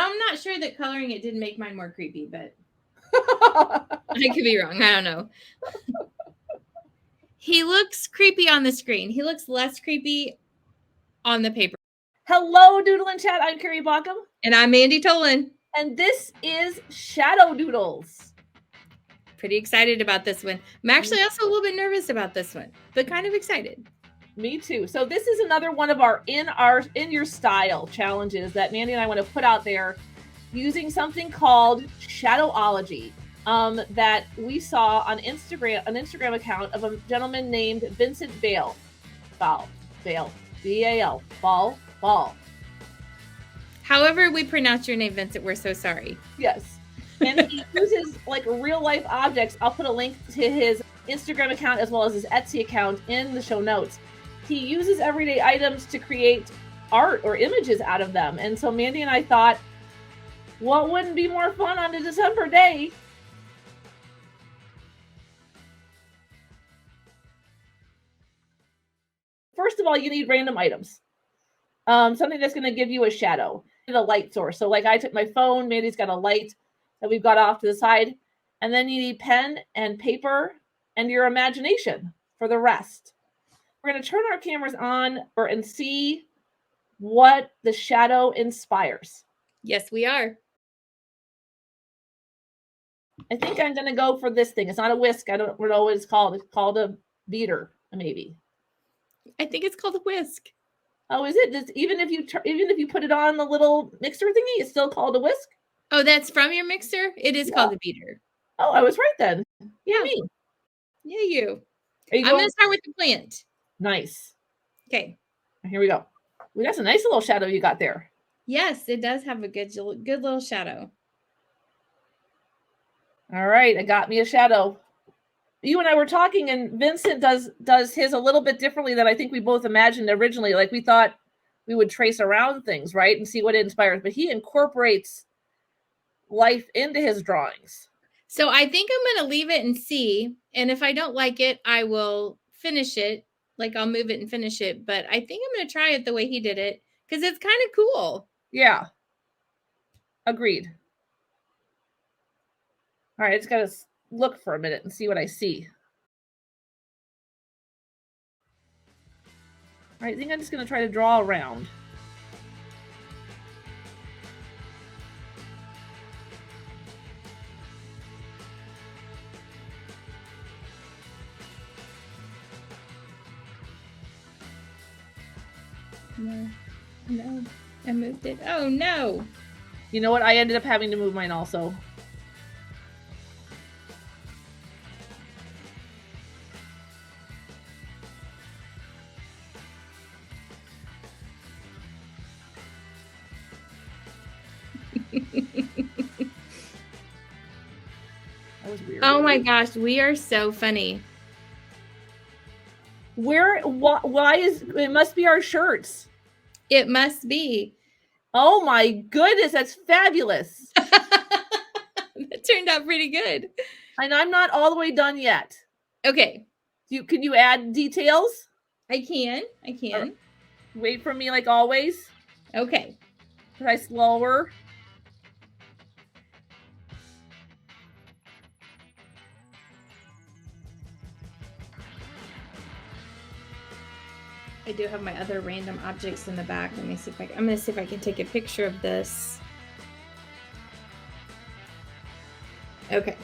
I'm not sure that coloring it didn't make mine more creepy, but I could be wrong. I don't know. He looks creepy on the screen. He looks less creepy on the paper. Hello, Doodle and Chat. I'm Carrie Baughcum. And I'm Mandi Tolen. And this is Shadow Doodles. Pretty excited about this one. I'm actually also a little bit nervous about this one, but kind of excited. Me too. So this is another one of our in your style challenges that Mandi and I want to put out there using something called Shadowology that we saw on Instagram, an Instagram account of a gentleman named Vincent Bal. B-A-L. Bal. However we pronounce your name, Vincent, we're so sorry. Yes. And he uses like real life objects. I'll put a link to his Instagram account as well as his Etsy account in the show notes. He uses everyday items to create art or images out of them. And so Mandi and I thought, what wouldn't be more fun on a December day? First of all, you need random items. Something that's going to give you a shadow and a light source. So like I took my phone, Mandi's got a light that we've got off to the side. And then you need pen and paper and your imagination for the rest. We're going to turn our cameras on and see what the shadow inspires. Yes, we are. I think I'm going to go for this thing. It's not a whisk. I don't know what it's called. It's called a beater, maybe. I think it's called a whisk. Oh, is it? Even if you put it on the little mixer thingy, it's still called a whisk? Oh, that's from your mixer? It is called a beater. Oh, I was right then. Yeah, me. Yeah, you. I'm going to start with the plant. Nice. Okay. Here we go. Well, that's a nice little shadow you got there. Yes, it does have a good little shadow. All right, I got me a shadow. You and I were talking, and Vincent does his a little bit differently than I think we both imagined originally. Like we thought we would trace around things, right, and see what it inspires. But he incorporates life into his drawings. So I think I'm going to leave it and see. And if I don't like it, I will finish it. Like I'll move it and finish it. But I think I'm going to try it the way he did it because it's kind of cool. Yeah. Agreed. All right, I just got to look for a minute and see what I see. All right, I think I'm just going to try to draw around. No, I moved it. Oh, no. You know what? I ended up having to move mine also. That was weird. Oh my gosh, we are so funny. Why is it must be our shirts? It must be. Oh my goodness, that's fabulous. That turned out pretty good. And I'm not all the way done yet. Okay. Can you add details? I can. Wait for me like always. Okay. Try slower. I do have my other random objects in the back. Let me see if I'm going to see if I can take a picture of this. Okay.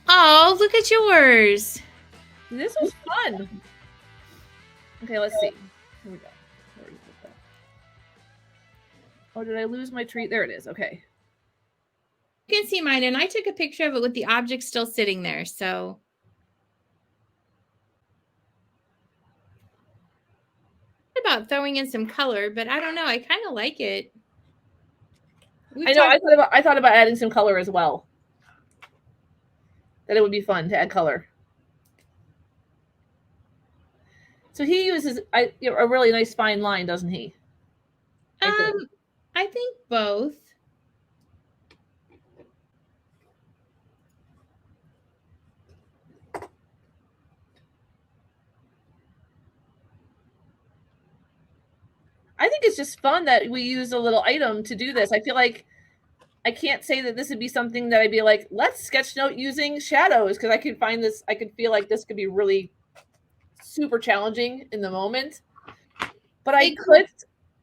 Oh, look at yours. This was fun. Okay, let's see. Here we go. Oh, did I lose my tree? There it is. Okay. You can see mine, and I took a picture of it with the object still sitting there, so. About throwing in some color, but I don't know. I kind of like it. I know. I thought about adding some color as well. That it would be fun to add color. So he uses a really nice fine line, doesn't he? I think both. I think it's just fun that we use a little item to do this. I feel like I can't say that this would be something that I'd be like, let's sketchnote using shadows, because I could find this, I could feel like this could be really super challenging in the moment. But I could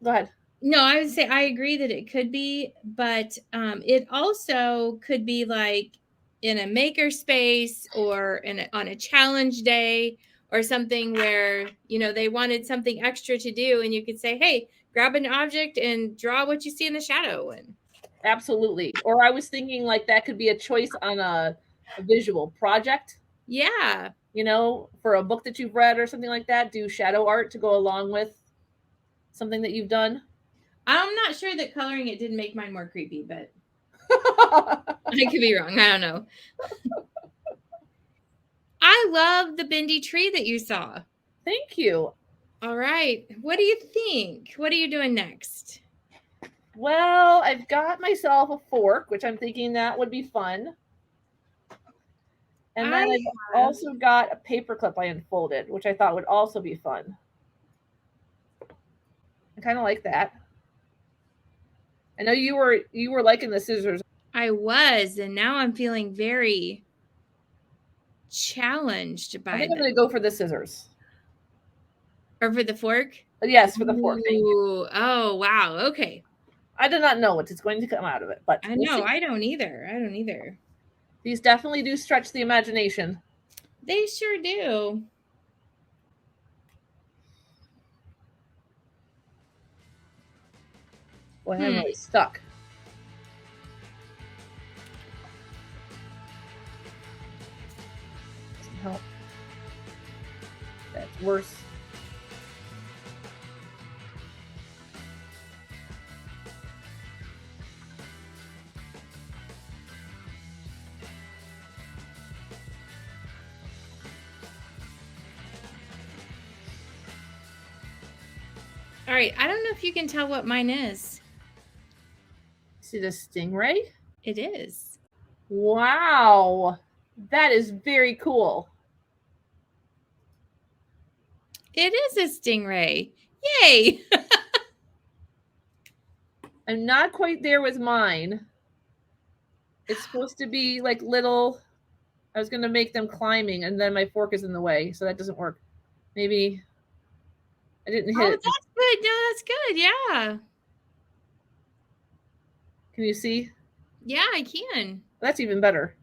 go ahead. No, I would say I agree that it could be, but it also could be like in a maker space or on a challenge day or something where, you know, they wanted something extra to do and you could say, hey, grab an object and draw what you see in the shadow. And absolutely. Or I was thinking like that could be a choice on a visual project. Yeah. You know, for a book that you've read or something like that, do shadow art to go along with something that you've done. I'm not sure that coloring it didn't make mine more creepy, but I could be wrong. I don't know. I love the bendy tree that you saw. Thank you. All right. What do you think? What are you doing next? Well, I've got myself a fork, which I'm thinking that would be fun. And then I've also got a paperclip I unfolded, which I thought would also be fun. I kind of like that. I know you were liking the scissors. I was, and now I'm feeling very challenged by I think I'm going to go for the scissors. Or for the fork? Yes, for the fork. Thank you. Oh, wow. Okay. I do not know what is going to come out of it, but I know. I don't either. These definitely do stretch the imagination. They sure do. Boy, I'm really stuck. Doesn't help. That's worse. All right. I don't know if you can tell what mine is. See the stingray? It is. Wow. That is very cool. It is a stingray. Yay. I'm not quite there with mine. It's supposed to be like little. I was going to make them climbing, and then my fork is in the way, so that doesn't work. Maybe I didn't hit it. That's good. No, that's good. Yeah. Can you see? Yeah, I can. That's even better.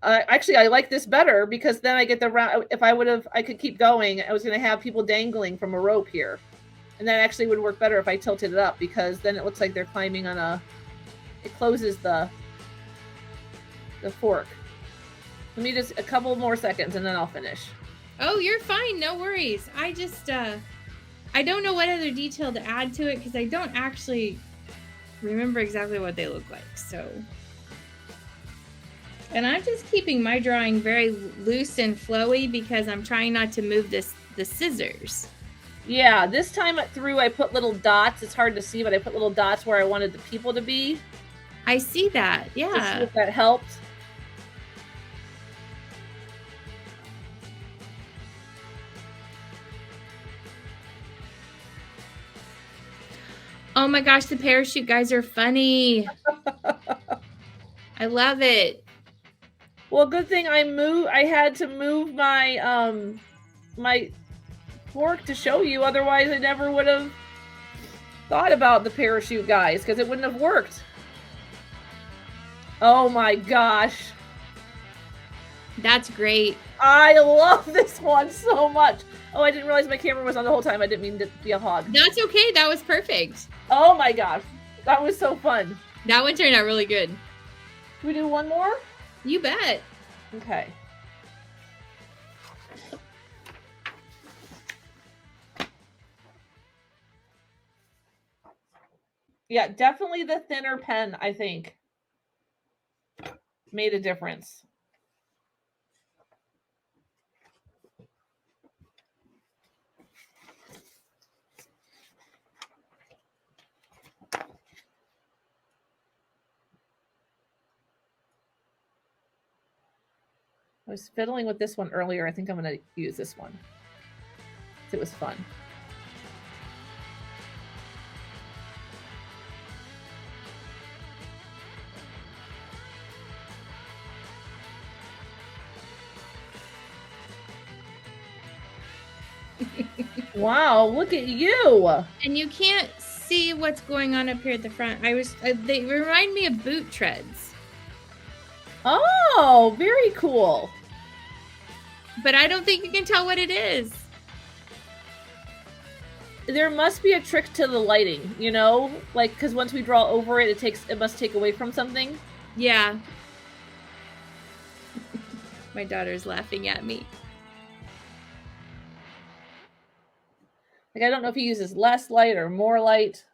Actually, I like this better because then I get the round. If I could keep going, I was going to have people dangling from a rope here. And that actually would work better if I tilted it up, because then it looks like they're climbing on a, it closes the fork. Let me just a couple more seconds and then I'll finish. Oh, you're fine. No worries. I just, I don't know what other detail to add to it because I don't actually remember exactly what they look like. So, and I'm just keeping my drawing very loose and flowy because I'm trying not to move the scissors. Yeah, this time through I put little dots. It's hard to see, but I put little dots where I wanted the people to be. I see that. Yeah. To see if that helped. Oh my gosh, the parachute guys are funny. I love it. Well, good thing I had to move my my fork to show you, otherwise I never would have thought about the parachute guys because it wouldn't have worked. Oh my gosh. That's great. I love this one so much. Oh, I didn't realize my camera was on the whole time. I didn't mean to be a hog. That's okay. That was perfect. Oh my gosh. That was so fun. That one turned out really good. Can we do one more? You bet. Okay. Yeah, definitely the thinner pen, I think, made a difference. I was fiddling with this one earlier. I think I'm going to use this one. It was fun. Wow, look at you. And you can't see what's going on up here at the front. They remind me of boot treads. Oh, very cool. But I don't think you can tell what it is. There must be a trick to the lighting, you know? Like, because once we draw over it, it must take away from something. Yeah. My daughter's laughing at me. Like, I don't know if he uses less light or more light.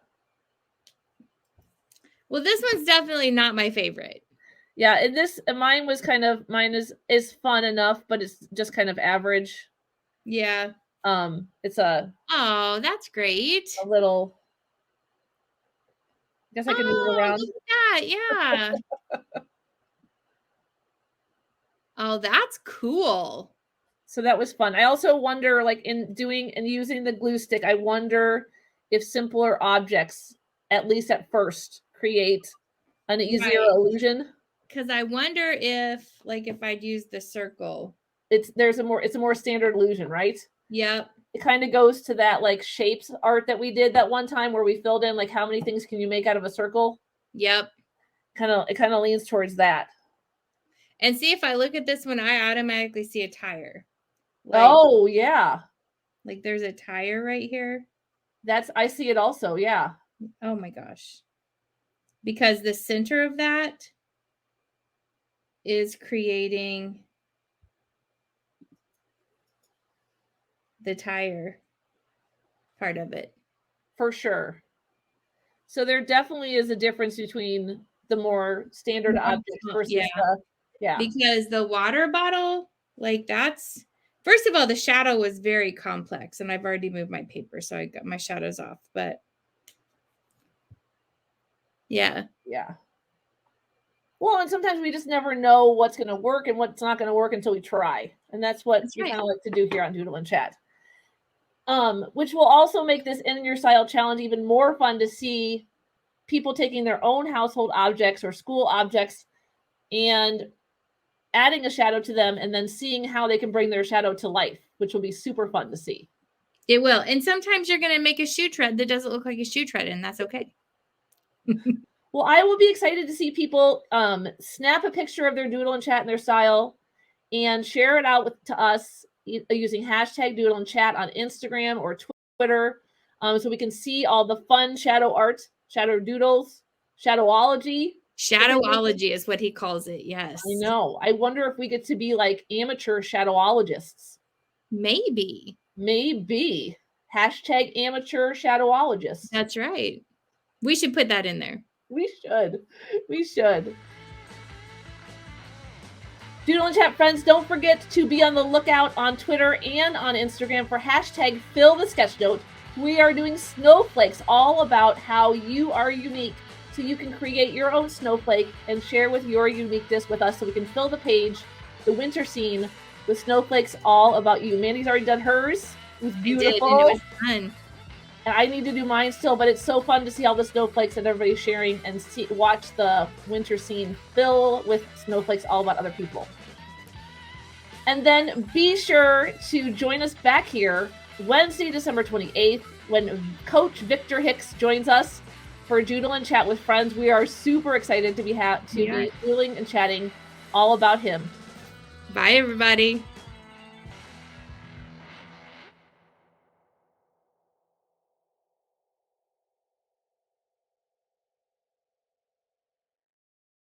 Well, this one's definitely not my favorite. Yeah, and mine is fun enough, but it's just kind of average. Yeah. It's a... Oh, that's great. A little... I guess I can move it around. Look at that, yeah. Oh, that's cool. So that was fun. I also wonder, like, in doing and using the glue stick, I wonder if simpler objects, at least at first, create an easier illusion. Because I wonder if, like, if I'd use the circle. It's a more standard illusion, right? Yep. It kind of goes to that, like, shapes art that we did that one time where we filled in, like, how many things can you make out of a circle? Yep. It kind of leans towards that. And see, if I look at this one, I automatically see a tire. Like, oh, yeah. Like, there's a tire right here. I see it also, yeah. Oh, my gosh. Because the center of that is creating the tire part of it. For sure. So there definitely is a difference between the more standard objects versus yeah. Because the water bottle, like, that's... First of all, the shadow was very complex, and I've already moved my paper, so I got my shadows off. But yeah. Yeah. Well, and sometimes we just never know what's going to work and what's not going to work until we try. And that's what we kind of like to do here on Doodle and Chat. Which will also make this In Your Style challenge even more fun to see people taking their own household objects or school objects and adding a shadow to them and then seeing how they can bring their shadow to life, which will be super fun to see. It will. And sometimes you're going to make a shoe tread that doesn't look like a shoe tread, and that's okay. Well, I will be excited to see people snap a picture of their Doodle and Chat in their style and share it out to us using hashtag Doodle and Chat on Instagram or Twitter, so we can see all the fun shadow art, shadow doodles, shadowology. Shadowology is what he calls it, yes. I know. I wonder if we get to be like amateur shadowologists. Maybe. Hashtag amateur shadowologists. That's right. We should put that in there. We should. Doodle and Chat friends, don't forget to be on the lookout on Twitter and on Instagram for hashtag Fill the Sketchnote. We are doing snowflakes, all about how you are unique, so you can create your own snowflake and share with your uniqueness with us so we can fill the page, the winter scene, with snowflakes all about you. Mandi's already done hers. It was beautiful. I did, and it was fun. And I need to do mine still, but it's so fun to see all the snowflakes that everybody's sharing and watch the winter scene fill with snowflakes all about other people. And then be sure to join us back here Wednesday, December 28th, when Coach Victor Hicks joins us for Doodle and Chat with Friends. We are super excited to be doodling and chatting all about him. Bye, everybody.